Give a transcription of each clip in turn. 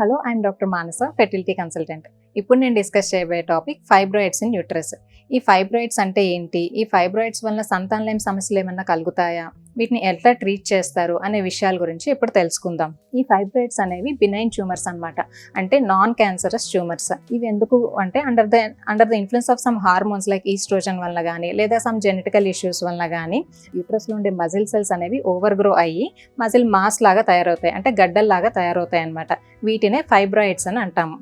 Hello, I'm doctor Manasa, fertility consultant. ఇప్పుడు నేను discuss చేయబోయే టాపిక్ ఫైబ్రాయిడ్స్ ఇన్ యూట్రస్. ఈ ఫైబ్రాయిడ్స్ అంటే ఏంటి, ఈ ఫైబ్రాయిడ్స్ వల్ల సంతానలేమి సమస్యలు ఏమన్నా కలుగుతాయా, వీటిని ఎట్లా ట్రీట్ చేస్తారు అనే విషయాల గురించి ఇప్పుడు తెలుసుకుందాం. ఈ ఫైబ్రాయిడ్స్ అనేవి బినైన్ ట్యూమర్స్ అన్నమాట, అంటే నాన్ క్యాన్సరస్ ట్యూమర్స్. ఇవి ఎందుకు అంటే under the influence of some hormones like oestrogen వల్ల కానీ లేదా సమ్ జెనెటికల్ ఇష్యూస్ వల్ల కానీ యూట్రస్లో ఉండే మజిల్ సెల్స్ అనేవి ఓవర్ గ్రో అయ్యి మజిల్ మాస్ లాగా తయారవుతాయి, అంటే గడ్డల్లాగా తయారవుతాయి అన్నమాట. వీటినే ఫైబ్రాయిడ్స్ అని అంటాము.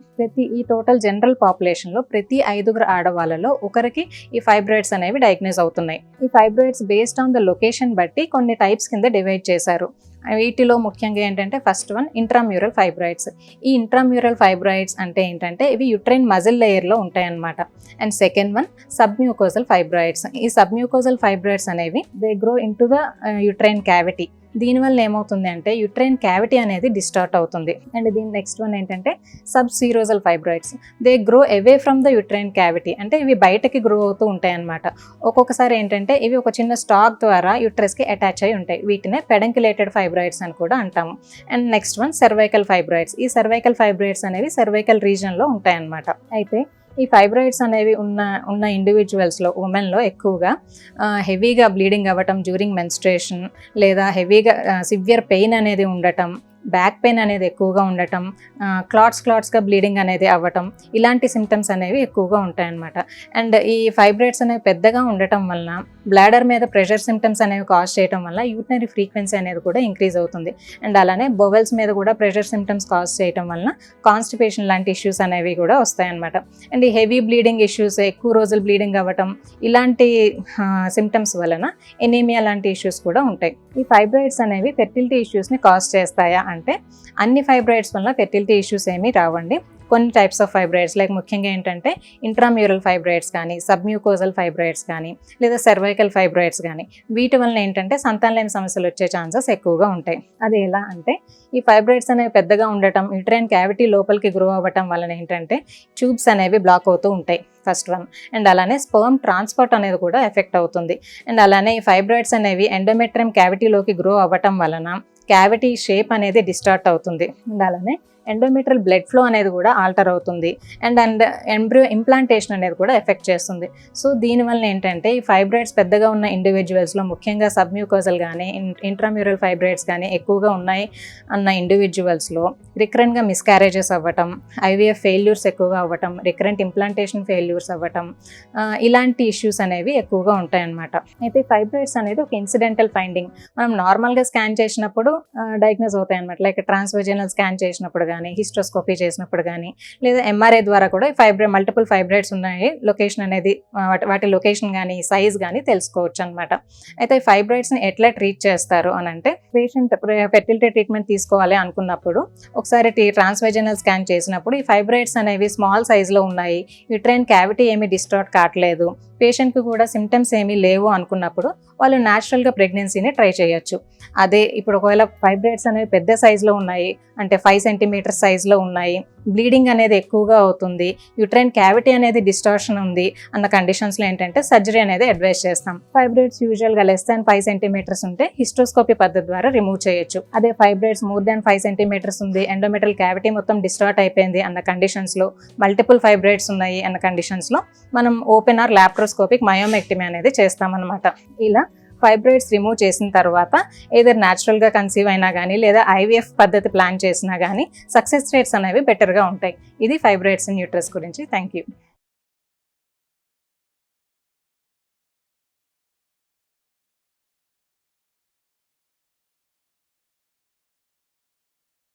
ఈ టోటల్ జనరల్ పాపులేషన్లో ప్రతి 5 ఆడవాళ్ళలో ఒకరికి ఈ ఫైబ్రాయిడ్స్ అనేవి డయాగ్నోస్ అవుతున్నాయి. ఈ fibroids based on the location బట్టి కొన్ని టైప్స్ కింద డివైడ్ చేశారు. వీటిలో ముఖ్యంగా ఏంటంటే ఫస్ట్ వన్ ఇంట్రామ్యూరల్ ఫైబ్రాయిడ్స్. ఈ ఇంట్రామ్యూరల్ ఫైబ్రాయిడ్స్ అంటే ఏంటంటే ఇవి యుట్రైన్ మజిల్ లేయర్లో ఉంటాయన్నమాట. And second one submucosal fibroids. ఈ సబ్మ్యూకోజల్ ఫైబ్రాయిడ్స్ అనేవి they grow in to the uterine cavity. దీనివల్ల ఏమవుతుంది అంటే యుట్రైన్ క్యావిటీ అనేది డిస్టార్ట్ అవుతుంది. అండ్ దీని నెక్స్ట్ వన్ ఏంటంటే subserosal fibroids. They grow away from the uterine cavity, అంటే ఇవి బయటకి గ్రో అవుతూ ఉంటాయి అన్నమాట. ఒక్కొక్కసారి ఏంటంటే ఇవి ఒక చిన్న స్టాక్ ద్వారా యూట్రస్కి అటాచ్ అయి ఉంటాయి. వీటినే పెడంక్యులేటెడ్ ఫైబ్రాయిడ్స్ అని కూడా అంటాము. And next one cervical fibroids. ఈ సర్వైకల్ ఫైబ్రాయిడ్స్ అనేవి సర్వైకల్ రీజన్లో ఉంటాయి అన్నమాట. అయితే ఈ ఫైబ్రాయిడ్స్ అనేవి ఉన్న ఇండివిజువల్స్లో, ఉమెన్లో ఎక్కువగా హెవీగా బ్లీడింగ్ అవ్వటం డ్యూరింగ్ మెన్స్ట్రుయేషన్, లేదా హెవీగా సివియర్ పెయిన్ అనేది ఉండటం, బ్యాక్ పెయిన్ అనేది ఎక్కువగా ఉండటం, క్లాట్స్గా బ్లీడింగ్ అనేది అవ్వటం, ఇలాంటి సిమ్టమ్స్ అనేవి ఎక్కువగా ఉంటాయన్నమాట. అండ్ ఈ ఫైబ్రాయిడ్స్ అనేవి పెద్దగా ఉండటం వలన బ్లాడర్ మీద ప్రెషర్ సిమ్టమ్స్ అనేవి కాజ్ చేయడం వల్ల యూరినరీ ఫ్రీక్వెన్సీ అనేది కూడా ఇంక్రీజ్ అవుతుంది. అండ్ అలానే బోవెల్స్ మీద కూడా ప్రెషర్ సిమ్టమ్స్ కాజ్ చేయడం వలన కాన్స్టిపేషన్ లాంటి ఇష్యూస్ అనేవి కూడా వస్తాయన్నమాట. అండ్ ఈ హెవీ బ్లీడింగ్ ఇష్యూస్, ఎక్కువ రోజులు బ్లీడింగ్ అవ్వటం, ఇలాంటి సిమ్టమ్స్ వలన ఎనీమియా లాంటి ఇష్యూస్ కూడా ఉంటాయి. ఈ ఫైబ్రాయిడ్స్ అనేవి ఫెర్టిలిటీ ఇష్యూస్ని కాజ్ చేస్తాయా అంటే అన్ని ఫైబ్రాయిడ్స్ వల్ల ఫెర్టిలిటీ ఇష్యూస్ ఏమీ రావండి. కొన్ని టైప్స్ ఆఫ్ ఫైబ్రాయిడ్స్ లైక్ ముఖ్యంగా ఏంటంటే ఇంట్రామ్యూరల్ ఫైబ్రాయిడ్స్ కానీ, సబ్మ్యూకోజల్ ఫైబ్రాయిడ్స్ కానీ, లేదా సర్వైకల్ ఫైబ్రాయిడ్స్ కానీ, వీటి వల్ల ఏంటంటే సంతానలేమి సమస్యలు వచ్చే ఛాన్సెస్ ఎక్కువగా ఉంటాయి. అది ఎలా అంటే ఈ ఫైబ్రాయిడ్స్ అనేవి పెద్దగా ఉండటం, యూట్రైన్ క్యావిటీ లోపలికి గ్రో అవ్వటం వలన ఏంటంటే ట్యూబ్స్ అనేవి బ్లాక్ అవుతూ ఉంటాయి ఫస్ట్ వన్. అండ్ అలానే స్పర్మ్ ట్రాన్స్పోర్ట్ అనేది కూడా ఎఫెక్ట్ అవుతుంది. అండ్ అలానే ఈ ఫైబ్రాయిడ్స్ అనేవి ఎండోమెట్రియం క్యావిటీలోకి గ్రో అవ్వటం వలన క్యావిటీ షేప్ అనేది డిస్టార్ట్ అవుతుంది. అండ్ అలానే ఎండోమెట్రియల్ బ్లడ్ ఫ్లో అనేది కూడా ఆల్టర్ అవుతుంది. అండ్ ఎంబ్రియో ఇంప్లాంటేషన్ అనేది కూడా ఎఫెక్ట్ చేస్తుంది. సో దీనివల్ల ఏంటంటే ఈ ఫైబ్రాయిడ్స్ పెద్దగా ఉన్న ఇండివిజువల్స్లో, ముఖ్యంగా సబ్మ్యూకోజల్ కానీ ఇంట్రామ్యూరల్ ఫైబ్రాయిడ్స్ కానీ ఎక్కువగా ఉన్నాయి అన్న ఇండివిజువల్స్లో రికరెంట్గా మిస్క్యారేజెస్ అవ్వటం, ఐవీఎఫ్ ఫెయిల్యూర్స్ ఎక్కువగా అవ్వటం, రికరెంట్ ఇంప్లాంటేషన్ ఫెయిల్యూర్స్ అవ్వటం, ఇలాంటి ఇష్యూస్ అనేవి ఎక్కువగా ఉంటాయన్నమాట. అయితే ఫైబ్రాయిడ్స్ అనేది ఒక ఇన్సిడెంటల్ ఫైండింగ్. మనం నార్మల్గా స్కాన్ చేసినప్పుడు డయాగ్నోస్ అవుతాయి అన్నమాట. లైక్ ట్రాన్స్వెజనల్ స్కాన్ చేసినప్పుడు కానీ, హిస్ట్రోస్కోపీ చేసినప్పుడు కానీ, లేదా ఎంఆర్ఐ ద్వారా కూడా మల్టిపుల్ ఫైబ్రాయిడ్స్ ఉన్నాయి లొకేషన్ అనేది, వాటి లొకేషన్ కానీ సైజ్ కానీ తెలుసుకోవచ్చు అనమాట. అయితే ఈ ఫైబ్రాయిడ్స్ని ఎట్లా ట్రీట్ చేస్తారు అని అంటే, పేషెంట్ ఫెర్టిలిటీ ట్రీట్మెంట్ తీసుకోవాలి అనుకున్నప్పుడు ఒకసారి ట్రాన్స్వెజనల్ స్కాన్ చేసినప్పుడు ఈ ఫైబ్రాయిడ్స్ అనేవి స్మాల్ సైజ్లో ఉన్నాయి, యూట్రైన్ క్యావిటీ ఏమీ డిస్టార్ట్ కావట్లేదు, పేషెంట్కి కూడా సిమ్టమ్స్ ఏమీ లేవు అనుకున్నప్పుడు వాళ్ళు న్యాచురల్గా ప్రెగ్నెన్సీని ట్రై చేయొచ్చు. అదే ఇప్పుడు ఒకవేళ ఫైబ్రాయిడ్స్ అనేవి పెద్ద సైజులో ఉన్నాయి, అంటే 5 సెంటీమీటర్ సైజులో ఉన్నాయి, బ్లీడింగ్ అనేది ఎక్కువగా అవుతుంది, యూట్రైన్ క్యావిటీ అనేది డిస్టార్షన్ ఉంది అన్న కండిషన్స్లో ఏంటంటే సర్జరీ అనేది అడ్వైస్ చేస్తాం. ఫైబ్రాయిడ్స్ యూజువల్గా లెస్ దాన్ 5 సెంటీమీటర్స్ ఉంటే హిస్ట్రోస్కోపీ పద్ధతి ద్వారా రిమూవ్ చేయొచ్చు. అదే ఫైబ్రాయిడ్స్ మోర్ దాన్ 5 సెంటీమీటర్స్ ఉంది, ఎండోమెట్రియల్ క్యావిటీ మొత్తం డిస్టార్ట్ అయిపోయింది అన్న కండిషన్స్లో, మల్టిపుల్ ఫైబ్రాయిడ్స్ ఉన్నాయి అన్న కండిషన్స్లో మనం ఓపెన్ ఆర్ లాప్రోస్కోపిక్ మయోమెక్టమీ అనేది చేస్తామన్నమాట. ఇలా ఫైబ్రాయిడ్స్ రిమూవ్ చేసిన తర్వాత ఏదర్ న్యాచురల్గా కన్సీవ్ అయినా కానీ లేదా ఐవీఎఫ్ పద్ధతి ప్లాన్ చేసినా కానీ సక్సెస్ రేట్స్ అనేవి బెటర్గా ఉంటాయి. ఇది ఫైబ్రాయిడ్స్ ఇన్ యూట్రస్ గురించి. Thank you.